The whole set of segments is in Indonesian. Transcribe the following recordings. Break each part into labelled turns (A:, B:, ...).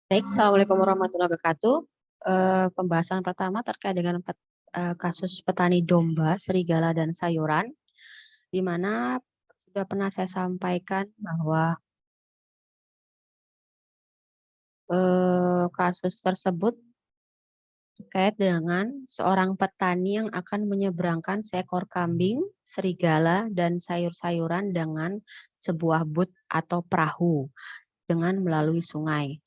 A: Baik, Assalamualaikum warahmatullahi wabarakatuh. Pembahasan pertama terkait dengan kasus petani domba, serigala, dan sayuran, di mana sudah pernah saya sampaikan bahwa kasus tersebut terkait dengan seorang petani yang akan menyeberangkan seekor kambing, serigala, dan sayur-sayuran dengan sebuah but atau perahu dengan melalui sungai.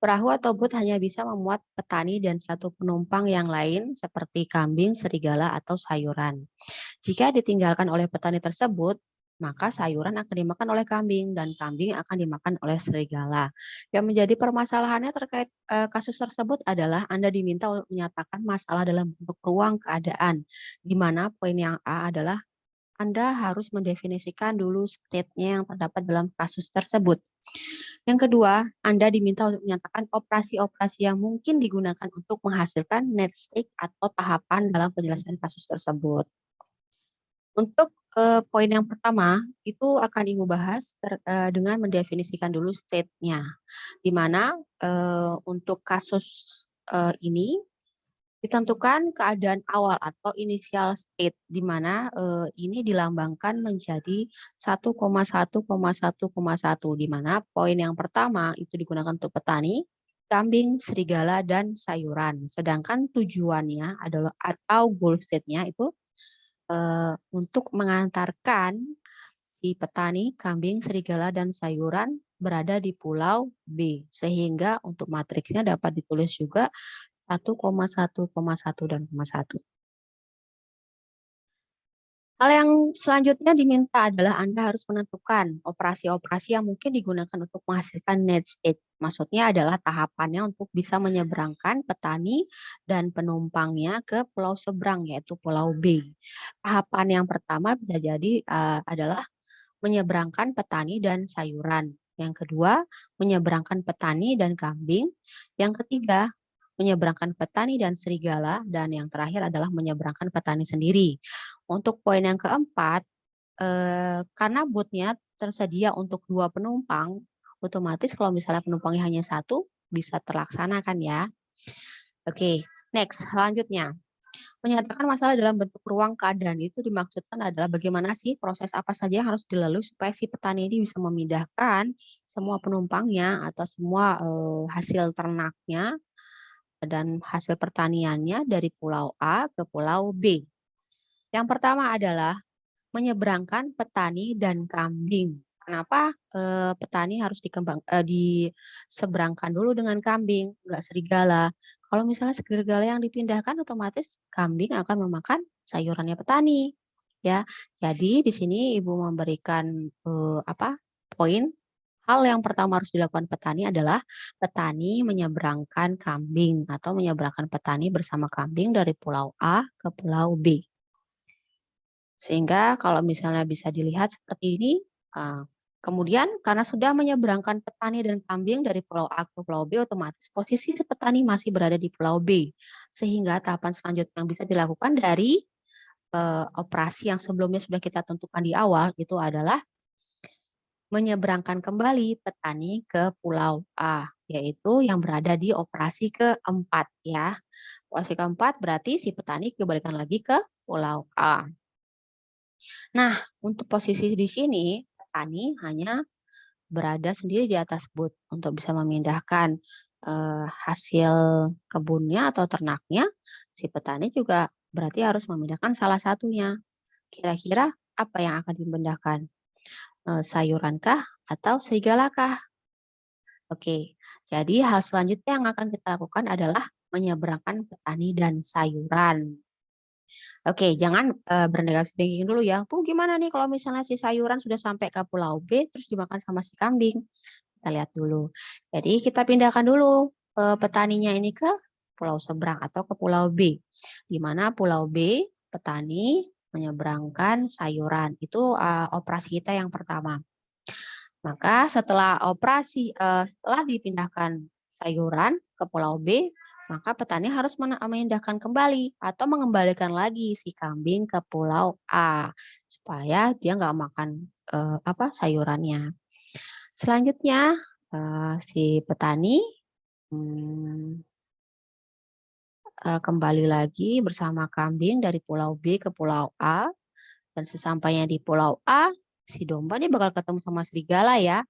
A: Perahu atau bot hanya bisa memuat petani dan satu penumpang yang lain seperti kambing, serigala, atau sayuran. Jika ditinggalkan oleh petani tersebut, maka sayuran akan dimakan oleh kambing dan kambing akan dimakan oleh serigala. Yang menjadi permasalahannya terkait kasus tersebut adalah Anda diminta untuk menyatakan masalah dalam bentuk ruang keadaan, di mana poin yang A adalah Anda harus mendefinisikan dulu state-nya yang terdapat dalam kasus tersebut. Yang kedua, Anda diminta untuk menyatakan operasi-operasi yang mungkin digunakan untuk menghasilkan net state atau tahapan dalam penyelesaian kasus tersebut. Untuk poin yang pertama, itu akan Ibu bahas dengan mendefinisikan dulu state-nya, di mana untuk kasus ini ditentukan keadaan awal atau initial state, di mana ini dilambangkan menjadi 1,1,1,1, di mana poin yang pertama itu digunakan untuk petani, kambing, serigala, dan sayuran. Sedangkan tujuannya adalah atau goal state-nya itu untuk mengantarkan si petani, kambing, serigala, dan sayuran berada di pulau B. Sehingga untuk matriksnya dapat ditulis juga 1,1,1 dan 1. Hal yang selanjutnya diminta adalah Anda harus menentukan operasi-operasi yang mungkin digunakan untuk menghasilkan net state. Maksudnya adalah tahapannya untuk bisa menyeberangkan petani dan penumpangnya ke pulau seberang, yaitu pulau B. Tahapan yang pertama bisa jadi adalah menyeberangkan petani dan sayuran. Yang kedua, menyeberangkan petani dan kambing. Yang ketiga, menyeberangkan petani dan serigala, dan yang terakhir adalah menyeberangkan petani sendiri. Untuk poin yang keempat, karena booth-nya tersedia untuk 2 penumpang, otomatis kalau misalnya penumpangnya hanya satu, bisa terlaksana kan ya. Oke, next, selanjutnya. Menyatakan masalah dalam bentuk ruang keadaan itu dimaksudkan adalah bagaimana sih proses apa saja yang harus dilalui supaya si petani ini bisa memindahkan semua penumpangnya atau semua hasil ternaknya dan hasil pertaniannya dari pulau A ke pulau B. Yang pertama adalah menyeberangkan petani dan kambing. Kenapa petani harus diseberangkan dulu dengan kambing, nggak serigala? Kalau misalnya serigala yang dipindahkan, otomatis kambing akan memakan sayurannya petani, ya. Jadi di sini Ibu memberikan poin. Hal yang pertama harus dilakukan petani adalah petani menyeberangkan kambing atau menyeberangkan petani bersama kambing dari pulau A ke pulau B. Sehingga kalau misalnya bisa dilihat seperti ini, kemudian karena sudah menyeberangkan petani dan kambing dari pulau A ke pulau B, otomatis posisi si petani masih berada di pulau B. Sehingga tahapan selanjutnya yang bisa dilakukan dari operasi yang sebelumnya sudah kita tentukan di awal, itu adalah menyeberangkan kembali petani ke pulau A, yaitu yang berada di operasi keempat ya. Operasi keempat berarti si petani kembalikan lagi ke pulau A. Nah, untuk posisi di sini, petani hanya berada sendiri di atas booth untuk bisa memindahkan hasil kebunnya atau ternaknya. Si petani juga berarti harus memindahkan salah satunya. Kira-kira apa yang akan dipindahkan? Sayurankah atau serigalakah? Oke, jadi hal selanjutnya yang akan kita lakukan adalah menyeberangkan petani dan sayuran. Oke, jangan bernegatif thinking dulu ya. Bu, gimana nih kalau misalnya si sayuran sudah sampai ke pulau B terus dimakan sama si kambing? Kita lihat dulu. Jadi kita pindahkan dulu petaninya ini ke pulau seberang atau ke pulau B. Di mana pulau B petani menyeberangkan sayuran. Itu operasi kita yang pertama. Maka setelah dipindahkan sayuran ke pulau B, maka petani harus memindahkan kembali atau mengembalikan lagi si kambing ke pulau A supaya dia nggak makan sayurannya. Selanjutnya si petani Hmm, Kembali lagi bersama kambing dari pulau B ke pulau A. Dan sesampainya di pulau A, si domba nih bakal ketemu sama serigala ya.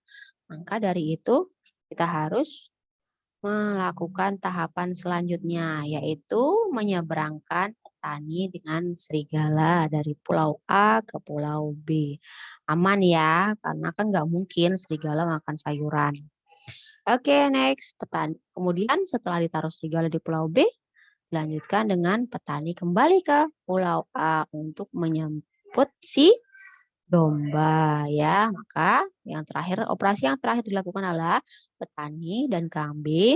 A: Maka dari itu kita harus melakukan tahapan selanjutnya, yaitu menyeberangkan petani dengan serigala dari pulau A ke pulau B. Aman ya, karena kan nggak mungkin serigala makan sayuran. Oke, next, petani. Kemudian setelah ditaruh serigala di pulau B, lanjutkan dengan petani kembali ke pulau A untuk menjemput si domba ya. Maka operasi yang terakhir dilakukan adalah petani dan kambing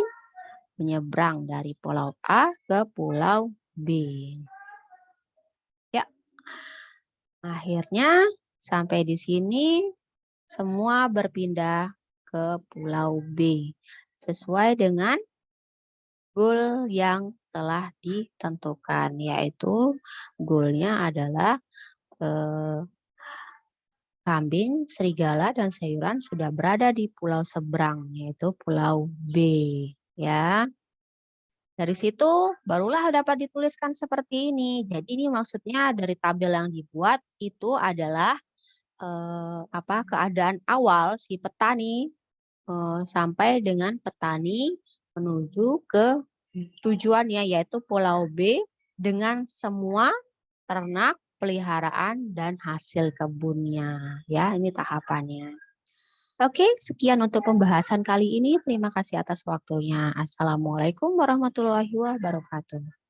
A: menyeberang dari pulau A ke pulau B. Ya, akhirnya sampai di sini semua berpindah ke pulau B sesuai dengan goal yang telah ditentukan, yaitu goalnya adalah eh, kambing, serigala, dan sayuran sudah berada di pulau seberang, yaitu pulau B. Ya, dari situ barulah dapat dituliskan seperti ini. Jadi ini maksudnya dari tabel yang dibuat itu adalah keadaan awal si petani sampai dengan petani menuju ke tujuannya yaitu Pulau B dengan semua ternak, peliharaan, dan hasil kebunnya. Ya, ini tahapannya. Oke, sekian untuk pembahasan kali ini. Terima kasih atas waktunya. Assalamualaikum warahmatullahi wabarakatuh.